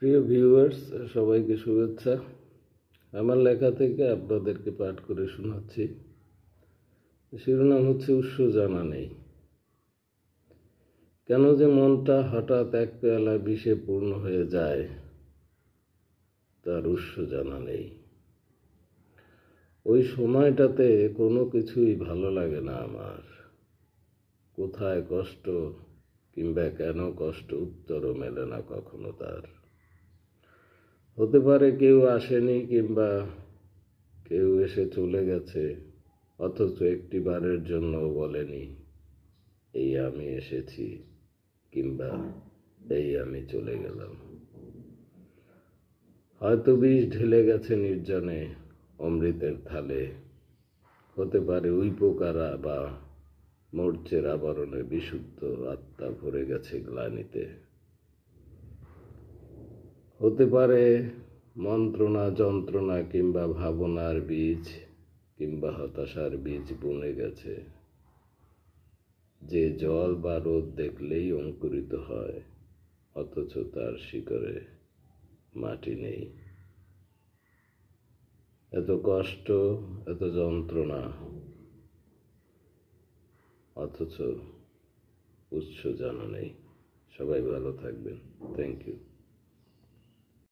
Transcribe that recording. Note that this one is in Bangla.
প্রিয় ভিউয়ার্স, সবাইকে শুভেচ্ছা। আমার লেখা থেকে আপনাদেরকে পাঠ করে শোনাচ্ছি। শিরোনাম হচ্ছে উৎস জানা নেই। কেন যে মনটা হঠাৎ এক পেয়ালা বিষে পূর্ণ হয়ে যায়, তার উৎস জানা নেই। ওই সময়টাতে কোনো কিছুই ভালো লাগে না আমার। কোথায় কষ্ট কিংবা কেন কষ্ট, উত্তরও মেলে না কখনো তার। হতে পারে কেউ আসেনি কিংবা কেউ এসে চলে গেছে, অথচ একটি বারের জন্যও বলেনি এই আমি এসেছি কিংবা এই আমি চলে গেলাম। হয়তো বিষ ঢেলে গেছে নির্জনে অমৃতের থালে। হতে পারে উই পোকারা বা মরচের আবরণে বিশুদ্ধ আত্মা ভরে গেছে গ্লানিতে। হতে পারে মন্ত্রণা, যন্ত্রণা কিংবা ভাবনার বীজ কিংবা হতাশার বীজ বুনে গেছে, যে জল বা রোদ দেখলেই অঙ্কুরিত হয়, অথচ তার শিকড়ে মাটি নেই। এত কষ্ট, এত যন্ত্রণা, অথচ উৎস জানা নেই। সবাই ভালো থাকবেন। Thank you.